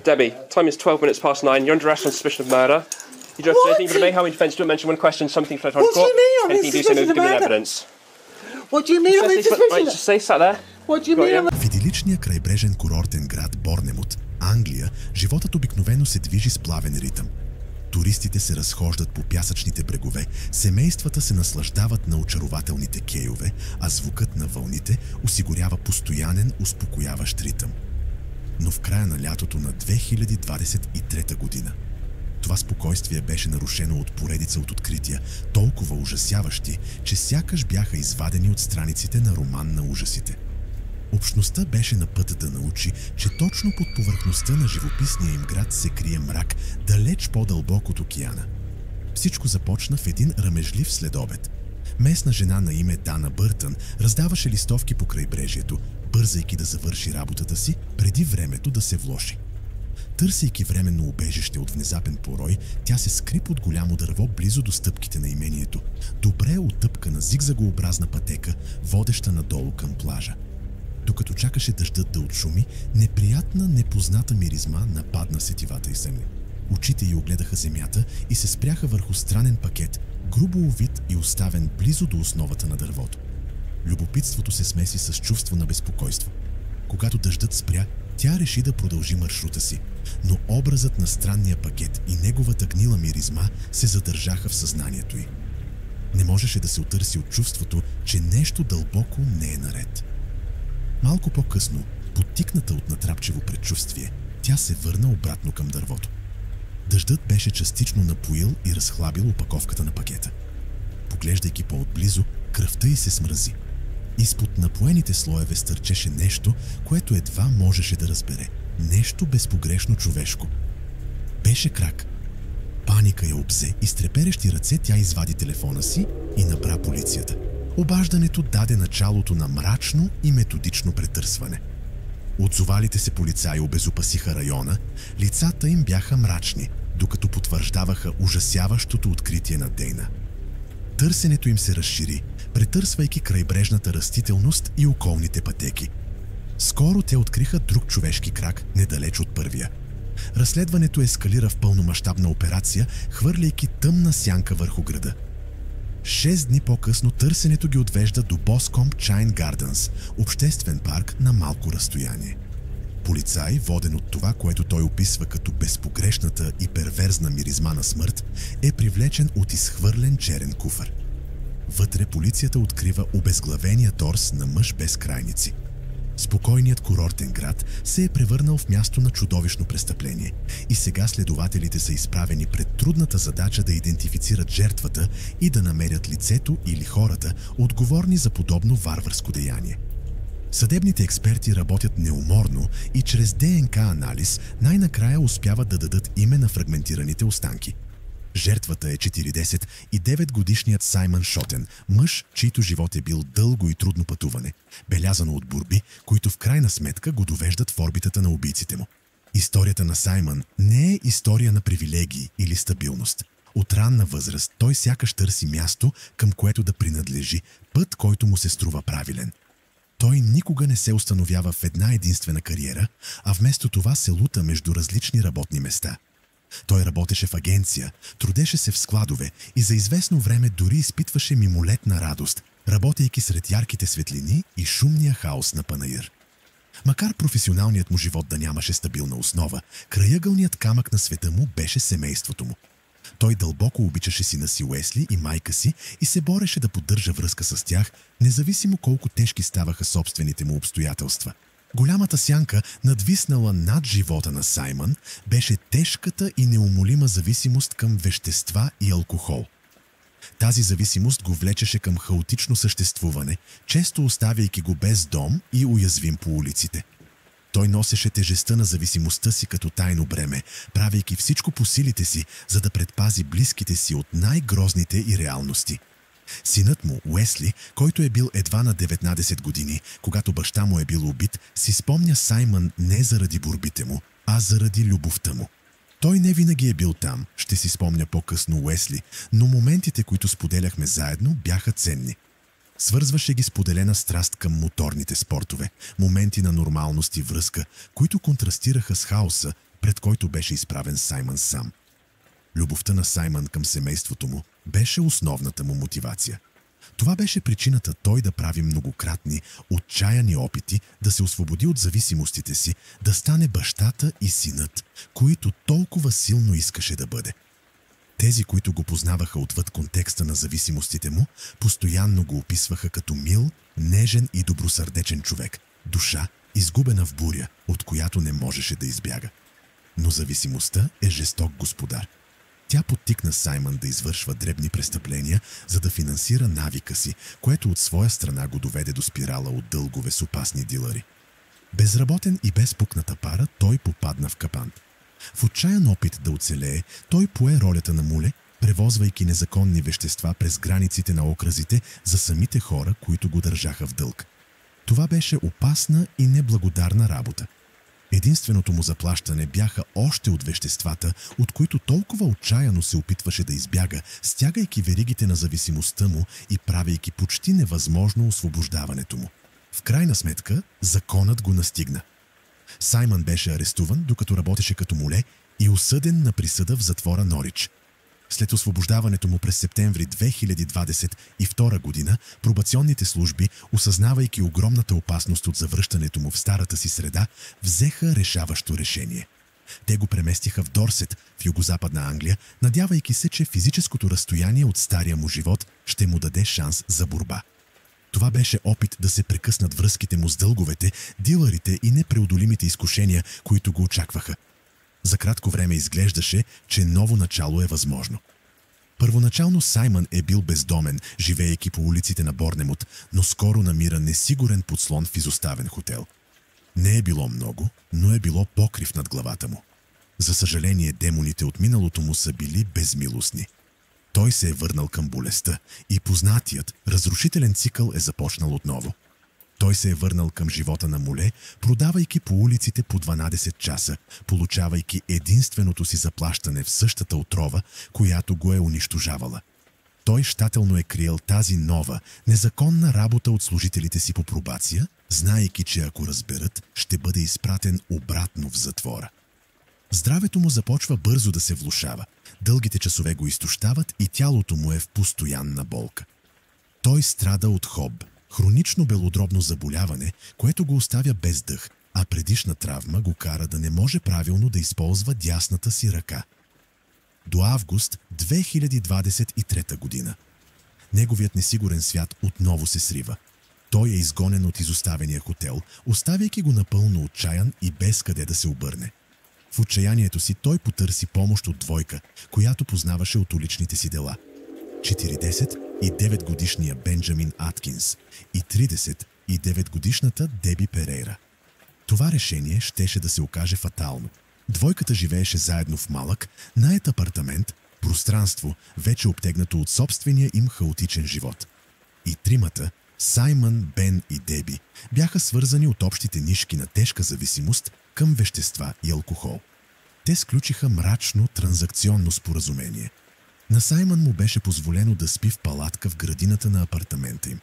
Debbie, time is 12 minutes past 9. You're under arrest on suspicion of murder. You don't have to say anything but obey how in defence. Don't mention one question, something for the court. What do you mean I'm in anything you do, say no, suspicion of give me murder? evidence. What do you mean I'm in suspicion? Right, just say, sat there. What do you mean I'm... В идиличния крайбрежен курортен град Борнемут, Англия, животът обикновено се движи с плавен ритъм. Туристите се разхождат по пясъчните брегове, семействата се наслаждават на очарователните кейове, а звукът на вълните осигурява постоянен, успокояващ ритъм. Но в края на лятото на 2023 година това спокойствие беше нарушено от поредица от открития, толкова ужасяващи, че сякаш бяха извадени от страниците на роман на ужасите. Общността беше на път да научи, че точно под повърхността на живописния им град се крие мрак, далеч по-дълбок от океана. Всичко започна в един ръмежлив следобед. Местна жена на име Дана Бъртън раздаваше листовки по крайбрежието, бързайки да завърши работата си, преди времето да се влоши. Търсейки временно убежище от внезапен порой, тя се скри под голямо дърво близо до стъпките на имението, добре утъпкана зигзагообразна пътека, водеща надолу към плажа. Докато чакаше дъждът да отшуми, неприятна, непозната миризма нападна сетивата й съмни. Очите й огледаха земята и се спряха върху странен пакет, грубо увит и оставен близо до основата на дървото. Любопитството се смеси с чувство на безпокойство. Когато дъждът спря, тя реши да продължи маршрута си, но образът на странния пакет и неговата гнила миризма се задържаха в съзнанието й. Не можеше да се отърси от чувството, че нещо дълбоко не е наред. Малко по-късно, подтикната от натрапчево предчувствие, тя се върна обратно към дървото. Дъждът беше частично напоил и разхлабил опаковката на пакета. Поглеждайки по-отблизо, кръвта й се смрази. Изпод напоените слоеве стърчеше нещо, което едва можеше да разбере. Нещо безпогрешно човешко. Беше крак. Паника я обзе и с треперещи ръце тя извади телефона си и набра полицията. Обаждането даде началото на мрачно и методично претърсване. Отзовалите се полицаи обезопасиха района, лицата им бяха мрачни, докато потвърждаваха ужасяващото откритие на Дейна. Търсенето им се разшири, претърсвайки крайбрежната растителност и околните пътеки. Скоро те откриха друг човешки крак, недалеч от първия. Разследването ескалира в пълномащабна операция, хвърляйки тъмна сянка върху града. 6 дни по-късно търсенето ги отвежда до Boscombe Chine Gardens, обществен парк на малко разстояние. Полицай, воден от това, което той описва като безпогрешната и перверзна миризма на смърт, е привлечен от изхвърлен черен куфар. Вътре полицията открива обезглавения торс на мъж без крайници. Спокойният курортен град се е превърнал в място на чудовищно престъпление и сега следователите са изправени пред трудната задача да идентифицират жертвата и да намерят лицето или хората, отговорни за подобно варварско деяние. Съдебните експерти работят неуморно и чрез ДНК анализ най-накрая успяват да дадат име на фрагментираните останки. Жертвата е 40 и 9-годишният Саймън Шотен, мъж, чийто живот е бил дълго и трудно пътуване, белязано от борби, които в крайна сметка го довеждат в орбитата на убийците му. Историята на Саймън не е история на привилегии или стабилност. От ранна възраст той сякаш търси място, към което да принадлежи, път, който му се струва правилен. Той никога не се установява в една единствена кариера, а вместо това се лута между различни работни места. Той работеше в агенция, трудеше се в складове и за известно време дори изпитваше мимолетна радост, работейки сред ярките светлини и шумния хаос на панаир. Макар професионалният му живот да нямаше стабилна основа, краягълният камък на света му беше семейството му. Той дълбоко обичаше сина си Уесли и майка си и се бореше да поддържа връзка с тях, независимо колко тежки ставаха собствените му обстоятелства. Голямата сянка, надвиснала над живота на Саймън, беше тежката и неумолима зависимост към вещества и алкохол. Тази зависимост го влечеше към хаотично съществуване, често оставяйки го без дом и уязвим по улиците. Той носеше тежестта на зависимостта си като тайно бреме, правейки всичко по силите си, за да предпази близките си от най-грозните и реалности. Синът му, Уесли, който е бил едва на 19 години, когато баща му е бил убит, си спомня Саймън не заради борбите му, а заради любовта му. Той не винаги е бил там, ще си спомня по-късно Уесли, но моментите, които споделяхме заедно, бяха ценни. Свързваше ги споделена страст към моторните спортове, моменти на нормалност и връзка, които контрастираха с хаоса, пред който беше изправен Саймън сам. Любовта на Саймън към семейството му беше основната му мотивация. Това беше причината той да прави многократни, отчаяни опити да се освободи от зависимостите си, да стане бащата и синът, които толкова силно искаше да бъде. Тези, които го познаваха отвъд контекста на зависимостите му, постоянно го описваха като мил, нежен и добросърдечен човек, душа, изгубена в буря, от която не можеше да избяга. Но зависимостта е жесток господар. Тя подтикна Саймън да извършва дребни престъпления, за да финансира навика си, което от своя страна го доведе до спирала от дългове с опасни дилъри. Безработен и без пукната пара, той попадна в капан. В отчаян опит да оцелее, той пое ролята на муле, превозвайки незаконни вещества през границите на окръзите за самите хора, които го държаха в дълг. Това беше опасна и неблагодарна работа. Единственото му заплащане бяха още от веществата, от които толкова отчаяно се опитваше да избяга, стягайки веригите на зависимостта му и правейки почти невъзможно освобождаването му. В крайна сметка, законът го настигна. Саймън беше арестуван, докато работеше като муле, и осъден на присъда в затвора Норич. След освобождаването му през септември 2022 година, пробационните служби, осъзнавайки огромната опасност от завръщането му в старата си среда, взеха решаващо решение. Те го преместиха в Дорсет, в югозападна Англия, надявайки се, че физическото разстояние от стария му живот ще му даде шанс за борба. Това беше опит да се прекъснат връзките му с дълговете, дилърите и непреодолимите изкушения, които го очакваха. За кратко време изглеждаше, че ново начало е възможно. Първоначално Саймън е бил бездомен, живеейки по улиците на Борнемут, но скоро намира несигурен подслон в изоставен хотел. Не е било много, но е било покрив над главата му. За съжаление, демоните от миналото му са били безмилостни. Той се е върнал към болестта и познатият, разрушителен цикъл е започнал отново. Той се е върнал към живота на муле, продавайки по улиците по 12 часа, получавайки единственото си заплащане в същата отрова, която го е унищожавала. Той щателно е криел тази нова, незаконна работа от служителите си по пробация, знаейки, че ако разберат, ще бъде изпратен обратно в затвора. Здравето му започва бързо да се влошава, дългите часове го изтощават и тялото му е в постоянна болка. Той страда от ХОБ, хронично белодробно заболяване, което го оставя без дъх, а предишна травма го кара да не може правилно да използва дясната си ръка. До август 2023 година. Неговият несигурен свят отново се срива. Той е изгонен от изоставения хотел, оставяйки го напълно отчаян и без къде да се обърне. В отчаянието си той потърси помощ от двойка, която познаваше от уличните си дела. 40 и 9-годишния Бенджамин Аткинс и 39-годишната Деби Перейра. Това решение щеше да се окаже фатално. Двойката живееше заедно в малък, нает апартамент, пространство, вече обтегнато от собствения им хаотичен живот. И тримата, Саймън, Бен и Деби, бяха свързани от общите нишки на тежка зависимост към вещества и алкохол. Те сключиха мрачно транзакционно споразумение. На Саймън му беше позволено да спи в палатка в градината на апартамента им.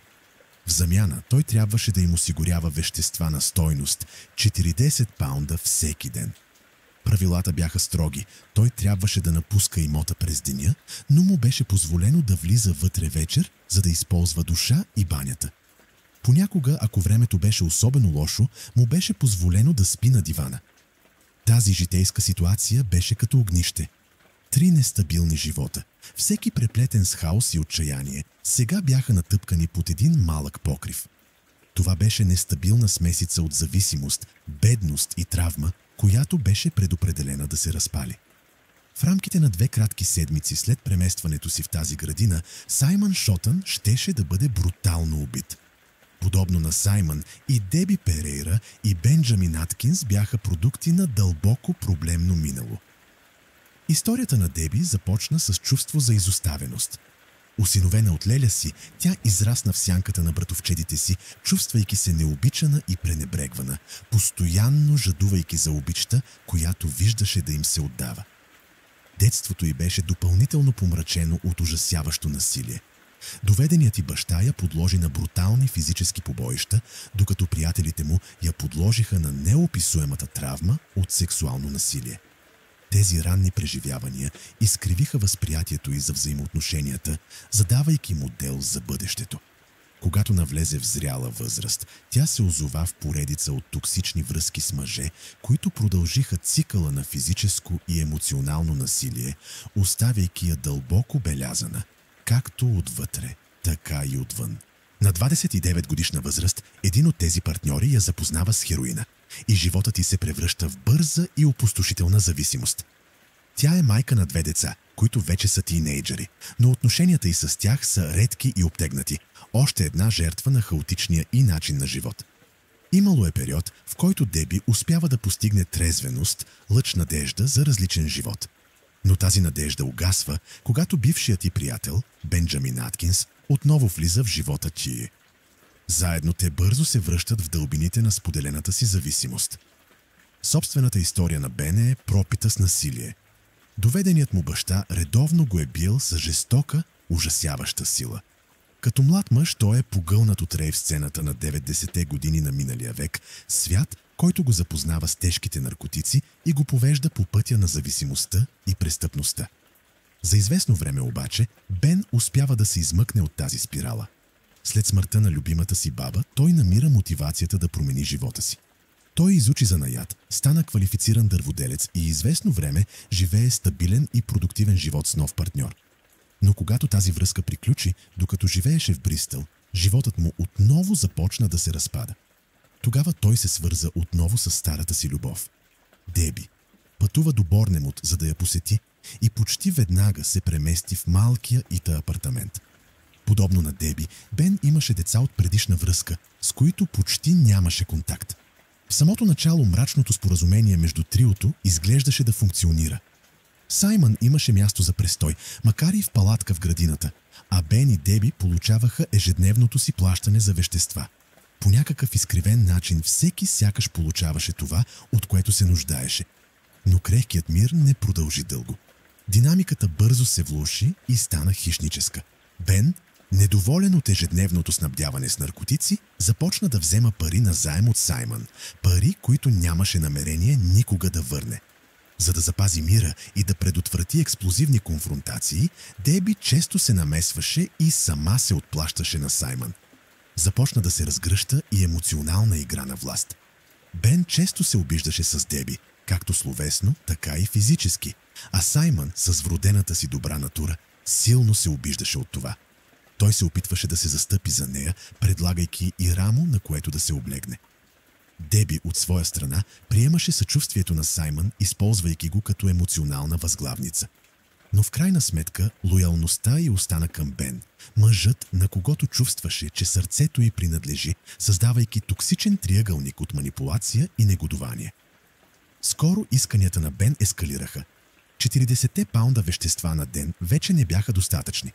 В замяна той трябваше да им осигурява вещества на стойност 40 паунда всеки ден. Правилата бяха строги. Той трябваше да напуска имота през деня, но му беше позволено да влиза вътре вечер, за да използва душа и банята. Понякога, ако времето беше особено лошо, му беше позволено да спи на дивана. Тази житейска ситуация беше като огнище. 3 нестабилни живота, всеки преплетен с хаос и отчаяние, сега бяха натъпкани под един малък покрив. Това беше нестабилна смесица от зависимост, бедност и травма, която беше предопределена да се разпали. В рамките на 2 кратки седмици след преместването си в тази градина, Саймън Шотън щеше да бъде брутално убит. Подобно на Саймън, и Деби Перейра и Бенджамин Аткинс бяха продукти на дълбоко проблемно минало. Историята на Деби започна с чувство за изоставеност. Осиновена от леля си, тя израсна в сянката на братовчедите си, чувствайки се необичана и пренебрегвана, постоянно жадувайки за обичта, която виждаше да им се отдава. Детството й беше допълнително помрачено от ужасяващо насилие. Доведеният й баща я подложи на брутални физически побоища, докато приятелите му я подложиха на неописуемата травма от сексуално насилие. Тези ранни преживявания изкривиха възприятието й за взаимоотношенията, задавайки модел за бъдещето. Когато навлезе в зряла възраст, тя се озова в поредица от токсични връзки с мъже, които продължиха цикъла на физическо и емоционално насилие, оставяйки я дълбоко белязана, както отвътре, така и отвън. На 29 годишна възраст един от тези партньори я запознава с хероина и животът й се превръща в бърза и опустошителна зависимост. Тя е майка на 2 деца, които вече са тийнейджери, но отношенията й с тях са редки и обтегнати. Още една жертва на хаотичния и начин на живот. Имало е период, в който Деби успява да постигне трезвеност, лъч надежда за различен живот. Но тази надежда угасва, когато бившият й приятел, Бенджамин Аткинс, отново влиза в живота ти. Заедно те бързо се връщат в дълбините на споделената си зависимост. Собствената история на Бен е пропита с насилие. Доведеният му баща редовно го е бил с жестока, ужасяваща сила. Като млад мъж той е погълнат от рейв сцената на 90-те години на миналия век, свят, който го запознава с тежките наркотици и го повежда по пътя на зависимостта и престъпността. За известно време обаче Бен успява да се измъкне от тази спирала. След смъртта на любимата си баба, той намира мотивацията да промени живота си. Той изучи занаят, стана квалифициран дърводелец и известно време живее стабилен и продуктивен живот с нов партньор. Но когато тази връзка приключи, докато живееше в Бристъл, животът му отново започна да се разпада. Тогава той се свърза отново с старата си любов. Деби. Пътува до Борнемут, за да я посети и почти веднага се премести в малкия Ита апартамент. Подобно на Деби, Бен имаше деца от предишна връзка, с които почти нямаше контакт. В самото начало мрачното споразумение между триото изглеждаше да функционира. Саймън имаше място за престой, макар и в палатка в градината, а Бен и Деби получаваха ежедневното си плащане за вещества. По някакъв изкривен начин всеки сякаш получаваше това, от което се нуждаеше. Но крехкият мир не продължи дълго. Динамиката бързо се влоши и стана хищническа. Бен, недоволен от ежедневното снабдяване с наркотици, започна да взема пари назаем от Саймън. Пари, които нямаше намерение никога да върне. За да запази мира и да предотврати експлозивни конфронтации, Деби често се намесваше и сама се отплащаше на Саймън. Започна да се разгръща и емоционална игра на власт. Бен често се обиждаше с Деби, както словесно, така и физически, а Саймън с вродената си добра натура силно се обиждаше от това. Той се опитваше да се застъпи за нея, предлагайки и рамо, на което да се облегне. Деби от своя страна приемаше съчувствието на Саймън, използвайки го като емоционална възглавница. Но в крайна сметка лоялността й остана към Бен, мъжът, на когото чувстваше, че сърцето й принадлежи, създавайки токсичен триъгълник от манипулация и негодование. Скоро исканията на Бен ескалираха. 40 паунда вещества на ден вече не бяха достатъчни.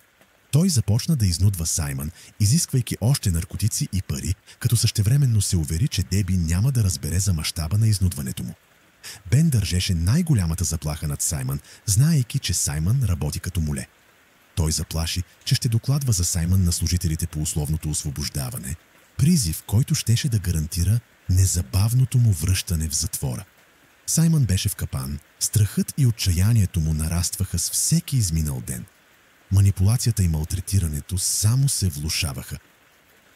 Той започна да изнудва Саймън, изисквайки още наркотици и пари, като същевременно се увери, че Деби няма да разбере за мащаба на изнудването му. Бен държеше най-голямата заплаха над Саймън, знаейки, че Саймън работи като моле. Той заплаши, че ще докладва за Саймън на служителите по условното освобождаване, призив, който щеше да гарантира незабавното му връщане в затвора. Саймън беше в капан, страхът и отчаянието му нарастваха с всеки изминал ден. Манипулацията и малтретирането само се влошаваха.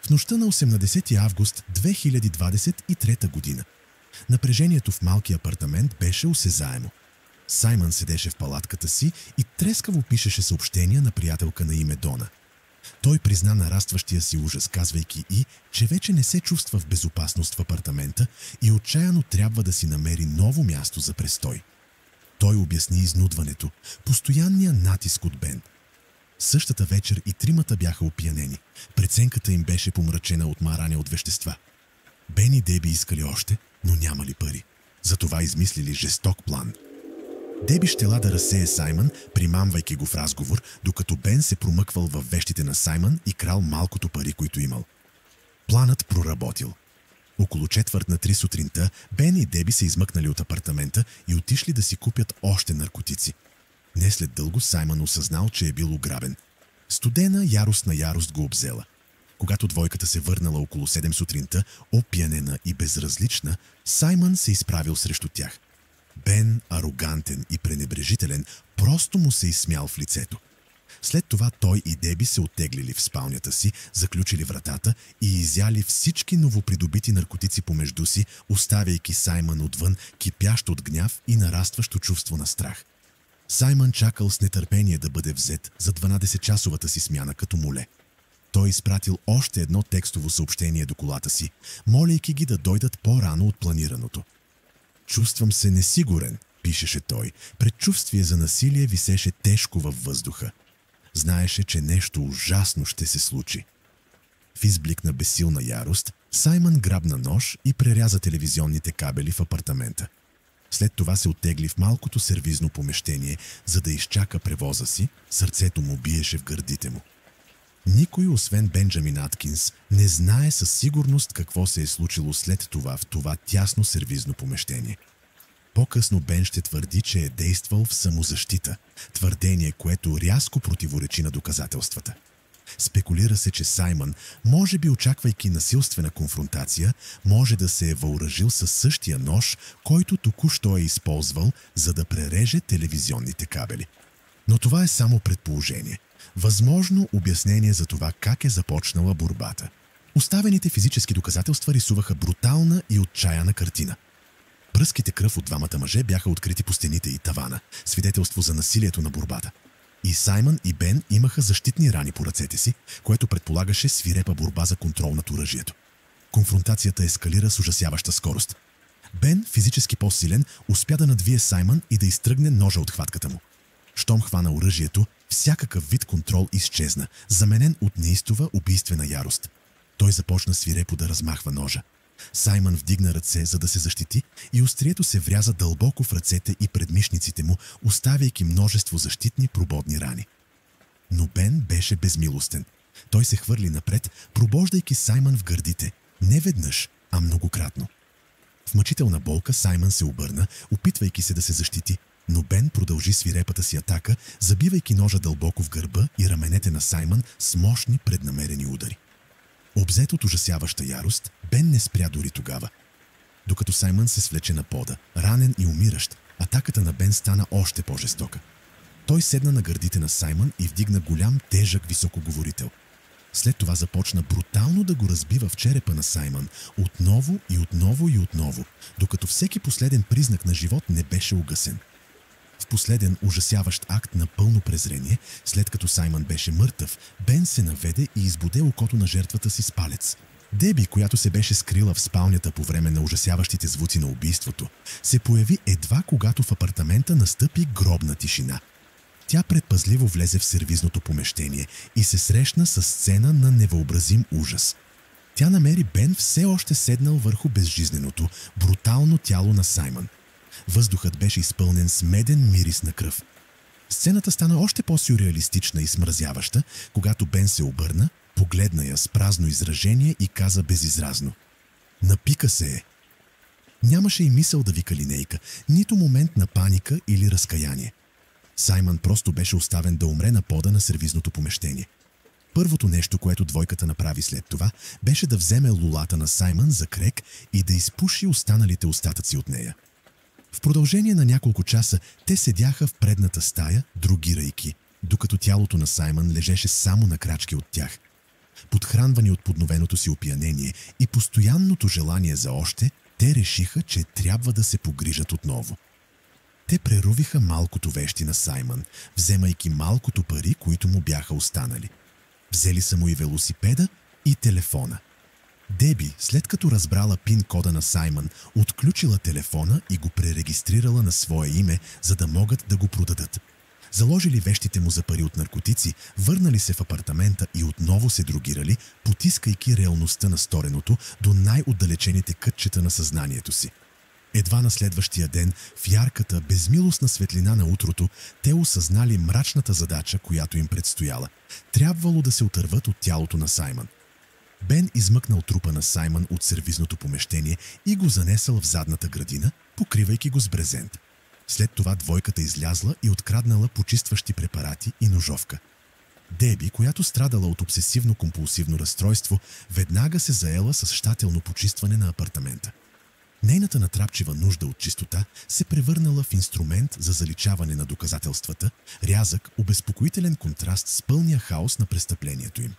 В нощта на 18 август 2023 година напрежението в малкия апартамент беше осезаемо. Саймън седеше в палатката си и трескаво пишеше съобщения на приятелка на име Дона. Той призна нарастващия си ужас, казвайки и, че вече не се чувства в безопасност в апартамента и отчаяно трябва да си намери ново място за престой. Той обясни изнудването, постоянния натиск от Бен. Същата вечер и тримата бяха опиянени. Преценката им беше помрачена от маране от вещества. Бен и Деби искали още, но нямали пари. Затова измислили жесток план. Деби щела да разсее Саймън, примамвайки го в разговор, докато Бен се промъквал във вещите на Саймън и крал малкото пари, които имал. Планът проработил. Около 2:45 сутринта Бен и Деби се измъкнали от апартамента и отишли да си купят още наркотици. Не след дълго Саймън осъзнал, че е бил ограбен. Студена яростна ярост го обзела. Когато двойката се върнала около 7 сутринта, опиянена и безразлична, Саймън се изправил срещу тях. Бен, арогантен и пренебрежителен, пренебрежителен, просто му се изсмял в лицето. След това той и Деби се оттеглили в спалнята си, заключили вратата и изяли всички новопридобити наркотици помежду си, оставяйки Саймън отвън, кипящ от гняв и нарастващо чувство на страх. Саймън чакал с нетърпение да бъде взет за 12-часовата си смяна като моле. Той изпратил още едно текстово съобщение до колата си, молейки ги да дойдат по-рано от планираното. «Чувствам се несигурен», пишеше той. Предчувствие за насилие висеше тежко във въздуха. Знаеше, че нещо ужасно ще се случи. В изблик на безсилна ярост, Саймън грабна нож и преряза телевизионните кабели в апартамента. След това се оттегли в малкото сервизно помещение, за да изчака превоза си, сърцето му биеше в гърдите му. Никой, освен Бенджамин Аткинс, не знае със сигурност какво се е случило след това в това тясно сервизно помещение. По-късно Бен ще твърди, че е действал в самозащита, твърдение, което рязко противоречи на доказателствата. Спекулира се, че Саймън, може би очаквайки насилствена конфронтация, може да се е въоръжил със същия нож, който току-що е използвал, за да пререже телевизионните кабели. Но това е само предположение. Възможно обяснение за това как е започнала борбата. Оставените физически доказателства рисуваха брутална и отчаяна картина. Пръските кръв от двамата мъже бяха открити по стените и тавана, свидетелство за насилието на борбата. И Саймън и Бен имаха защитни рани по ръцете си, което предполагаше свирепа борба за контрол над оръжието. Конфронтацията ескалира с ужасяваща скорост. Бен, физически по-силен, успя да надвие Саймън и да изтръгне ножа от хватката му. Щом хвана оръжието, всякакъв вид контрол изчезна, заменен от неистова убийствена ярост. Той започна свирепо да размахва ножа. Саймън вдигна ръце, за да се защити, и острието се вряза дълбоко в ръцете и предмишниците му, оставяйки множество защитни прободни рани. Но Бен беше безмилостен. Той се хвърли напред, пробождайки Саймън в гърдите, не веднъж, а многократно. В мъчителна болка Саймън се обърна, опитвайки се да се защити, но Бен продължи свирепата си атака, забивайки ножа дълбоко в гърба и раменете на Саймън с мощни преднамерени удари. Обзет от ужасяваща ярост, Бен не спря дори тогава. Докато Саймън се свлече на пода, ранен и умиращ, атаката на Бен стана още по-жестока. Той седна на гърдите на Саймън и вдигна голям, тежък високоговорител. След това започна брутално да го разбива в черепа на Саймън, отново и отново и отново, докато всеки последен признак на живот не беше угасен. В последен ужасяващ акт на пълно презрение, след като Саймън беше мъртъв, Бен се наведе и избуде окото на жертвата си с палец. Деби, която се беше скрила в спалнята по време на ужасяващите звуци на убийството, се появи едва когато в апартамента настъпи гробна тишина. Тя предпазливо влезе в сервизното помещение и се срещна с сцена на невъобразим ужас. Тя намери Бен все още седнал върху безжизненото, брутално тяло на Саймън. Въздухът беше изпълнен с меден мирис на кръв. Сцената стана още по-сюрреалистична и смразяваща, когато Бен се обърна, погледна я с празно изражение и каза безизразно: «Напика се е!» Нямаше и мисъл да вика линейка, нито момент на паника или разкаяние. Саймън просто беше оставен да умре на пода на сервизното помещение. Първото нещо, което двойката направи след това, беше да вземе лулата на Саймън за крек и да изпуши останалите остатъци от нея. В продължение на няколко часа те седяха в предната стая, другирайки, докато тялото на Саймън лежеше само на крачки от тях. Подхранвани от подновеното си опиянение и постоянното желание за още, те решиха, че трябва да се погрижат отново. Те прерувиха малкото вещи на Саймън, вземайки малкото пари, които му бяха останали. Взели са му и велосипеда, и телефона. Деби, след като разбрала пин-кода на Саймън, отключила телефона и го пререгистрирала на свое име, за да могат да го продадат. Заложили вещите му за пари от наркотици, върнали се в апартамента и отново се другирали, потискайки реалността на стореното до най-отдалечените кътчета на съзнанието си. Едва на следващия ден, в ярката, безмилостна светлина на утрото, те осъзнали мрачната задача, която им предстояла. Трябвало да се отърват от тялото на Саймън. Бен измъкнал трупа на Саймън от сервизното помещение и го занесъл в задната градина, покривайки го с брезент. След това двойката излязла и откраднала почистващи препарати и ножовка. Деби, която страдала от обсесивно-компулсивно разстройство, веднага се заела с щателно почистване на апартамента. Нейната натрапчива нужда от чистота се превърнала в инструмент за заличаване на доказателствата, рязък, обезпокоителен контраст с пълния хаос на престъплението им.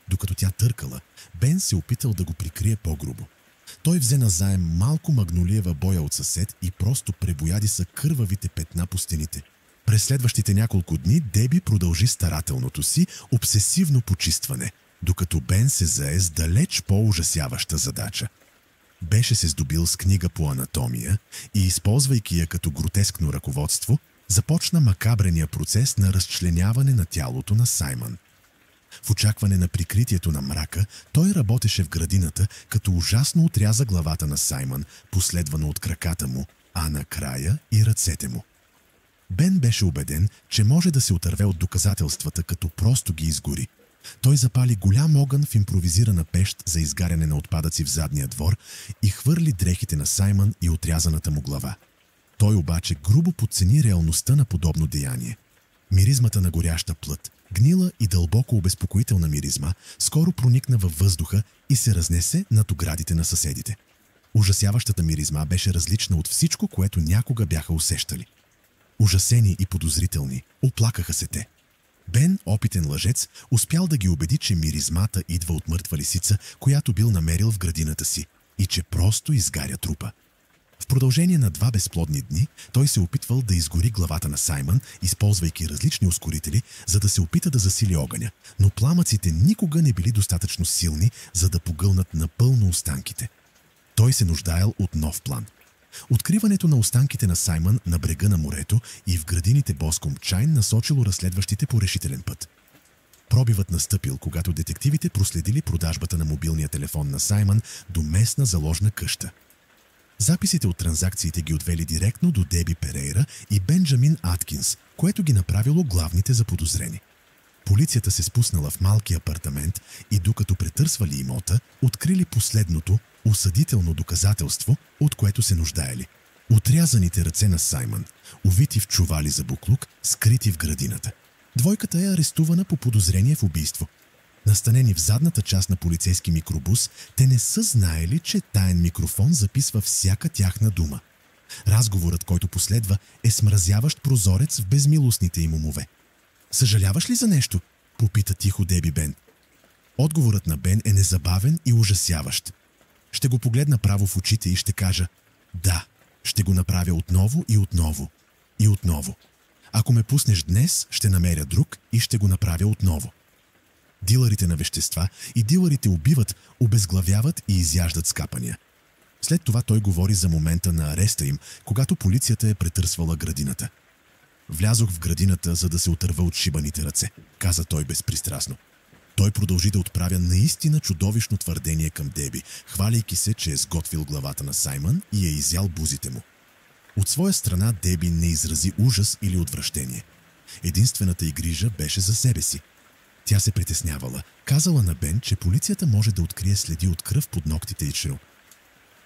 Докато тя търкала, Бен се опитал да го прикрие по-грубо. Той взе назаем малко магнолиева боя от съсед и просто пребояди са кървавите петна по стените. През следващите няколко дни Деби продължи старателното си обсесивно почистване, докато Бен се зае с далеч по-ужасяваща задача. Беше се здобил с книга по анатомия и, използвайки я като гротескно ръководство, започна макабрения процес на разчленяване на тялото на Саймън. В очакване на прикритието на мрака, той работеше в градината, като ужасно отряза главата на Саймън, последвано от краката му, а накрая и ръцете му. Бен беше убеден, че може да се отърве от доказателствата, като просто ги изгори. Той запали голям огън в импровизирана пещ за изгаряне на отпадъци в задния двор и хвърли дрехите на Саймън и отрязаната му глава. Той обаче грубо подцени реалността на подобно деяние. Миризмата на горяща плът, гнила и дълбоко обезпокоителна миризма, скоро проникна във въздуха и се разнесе над оградите на съседите. Ужасяващата миризма беше различна от всичко, което някога бяха усещали. Ужасени и подозрителни, оплакаха се те. Бен, опитен лъжец, успял да ги убеди, че миризмата идва от мъртва лисица, която бил намерил в градината си, и че просто изгаря трупа. В продължение на 2 безплодни дни той се опитвал да изгори главата на Саймън, използвайки различни ускорители, за да се опита да засили огъня, но пламъците никога не били достатъчно силни, за да погълнат напълно останките. Той се нуждаел от нов план. Откриването на останките на Саймън на брега на морето и в градините Боском Чайн насочило разследващите по решителен път. Пробивът настъпил, когато детективите проследили продажбата на мобилния телефон на Саймън до местна заложна къща. Записите от транзакциите ги отвели директно до Деби Перейра и Бенджамин Аткинс, което ги направило главните заподозрени. Полицията се спуснала в малки апартамент и докато претърсвали имота, открили последното осъдително доказателство, от което се нуждаели. Отрязаните ръце на Саймън, увити в чували за буклук, скрити в градината. Двойката е арестувана по подозрение в убийство. Настанени в задната част на полицейски микробус, те не са знаели, че таен микрофон записва всяка тяхна дума. Разговорът, който последва, е смразяващ прозорец в безмилостните им умове. «Съжаляваш ли за нещо?» попита тихо Деби Бен. Отговорът на Бен е незабавен и ужасяващ. Ще го погледна право в очите и ще кажа: «Да, ще го направя отново и отново. И отново. Ако ме пуснеш днес, ще намеря друг и ще го направя отново». Дилърите на вещества и дилърите убиват, обезглавяват и изяждат скапания. След това той говори за момента на ареста им, когато полицията е претърсвала градината. «Влязох в градината, за да се отърва от шибаните ръце», каза той безпристрастно. Той продължи да отправя наистина чудовищно твърдение към Деби, хваляйки се, че е сготвил главата на Саймън и е изял бузите му. От своя страна Деби не изрази ужас или отвращение. Единствената й грижа беше за себе си. Тя се притеснявала, казала на Бен, че полицията може да открие следи от кръв под ногтите и чрел.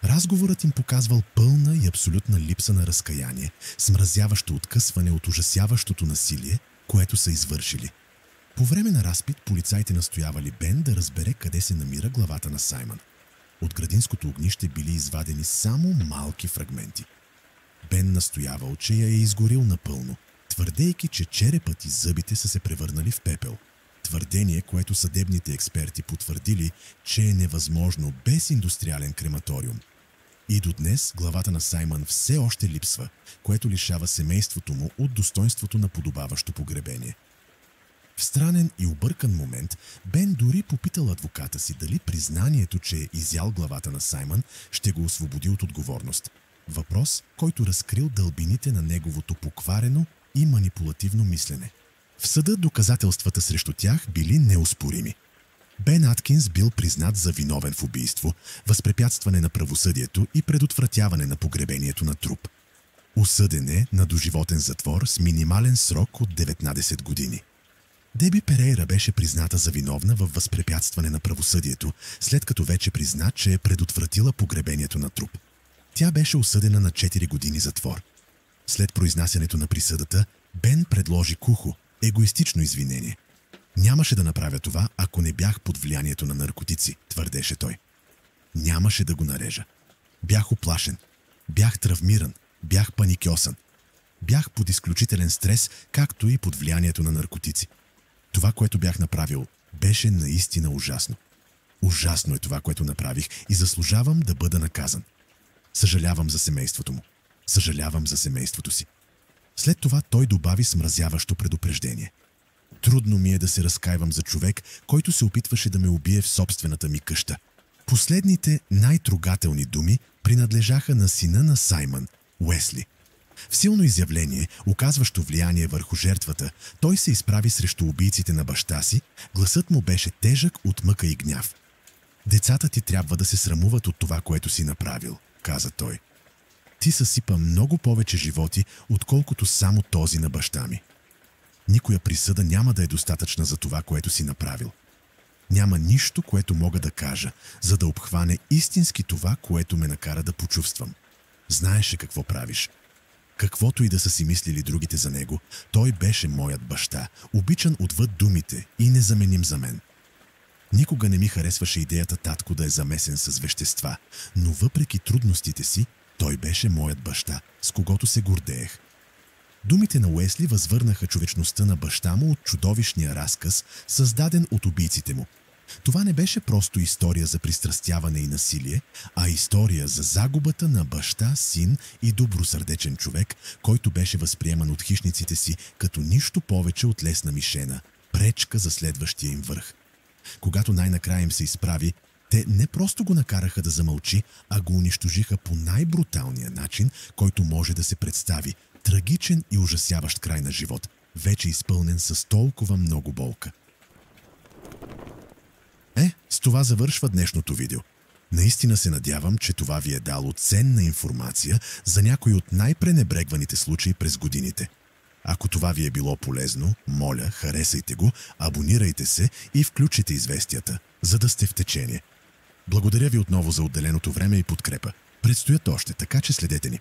Разговорът им показвал пълна и абсолютна липса на разкаяние, смразяващо откъсване от ужасяващото насилие, което са извършили. По време на разпит полицаите настоявали Бен да разбере къде се намира главата на Саймън. От градинското огнище били извадени само малки фрагменти. Бен настоявал, че я е изгорил напълно, твърдейки, че черепът и зъбите са се превърнали в пепел. Твърдение, което съдебните експерти потвърдили, че е невъзможно без индустриален крематориум. И до днес главата на Саймън все още липсва, което лишава семейството му от достойнството на подобаващо погребение. В странен и объркан момент Бен дори попитал адвоката си дали признанието, че е изял главата на Саймън, ще го освободи от отговорност. Въпрос, който разкрил дълбините на неговото покварено и манипулативно мислене. В съда доказателствата срещу тях били неоспорими. Бен Аткинс бил признат за виновен в убийство, възпрепятстване на правосъдието и предотвратяване на погребението на труп. Осъден е на доживотен затвор с минимален срок от 19 години. Деби Перейра беше призната за виновна във възпрепятстване на правосъдието, след като вече призна, че е предотвратила погребението на труп. Тя беше осъдена на 4 години затвор. След произнасянето на присъдата, Бен предложи кухо, егоистично извинение. Нямаше да направя това, ако не бях под влиянието на наркотици, твърдеше той. Нямаше да го нарежа. Бях оплашен. Бях травмиран. Бях паникьосан. Бях под изключителен стрес, както и под влиянието на наркотици. Това, което бях направил, беше наистина ужасно. Ужасно е това, което направих и заслужавам да бъда наказан. Съжалявам за семейството му. Съжалявам за семейството си. След това той добави смразяващо предупреждение. Трудно ми е да се разкайвам за човек, който се опитваше да ме убие в собствената ми къща. Последните най-трогателни думи принадлежаха на сина на Саймън, Уесли. В силно изявление, оказващо влияние върху жертвата, той се изправи срещу убийците на баща си, гласът му беше тежък от мъка и гняв. Децата ти трябва да се срамуват от това, което си направил, каза той. Ти съсипа много повече животи, отколкото само този на баща ми. Никоя присъда няма да е достатъчна за това, което си направил. Няма нищо, което мога да кажа, за да обхване истински това, което ме накара да почувствам. Знаеше какво правиш. Каквото и да са си мислили другите за него, той беше моят баща, обичан отвъд думите и незаменим за мен. Никога не ми харесваше идеята татко да е замесен с вещества, но въпреки трудностите си, той беше моят баща, с когото се гордеех. Думите на Уесли възвърнаха човечността на баща му от чудовищния разказ, създаден от убийците му. Това не беше просто история за пристрастяване и насилие, а история за загубата на баща, син и добросърдечен човек, който беше възприеман от хищниците си като нищо повече от лесна мишена, пречка за следващия им връх. Когато най-накрая им се изправи, те не просто го накараха да замълчи, а го унищожиха по най-бруталния начин, който може да се представи. Трагичен и ужасяващ край на живот, вече изпълнен с толкова много болка. С това завършва днешното видео. Наистина се надявам, че това ви е дало ценна информация за някои от най-пренебрегваните случаи през годините. Ако това ви е било полезно, моля, харесайте го, абонирайте се и включите известията, за да сте в течение. Благодаря ви отново за отделеното време и подкрепа. Предстоят още, така че следете ни.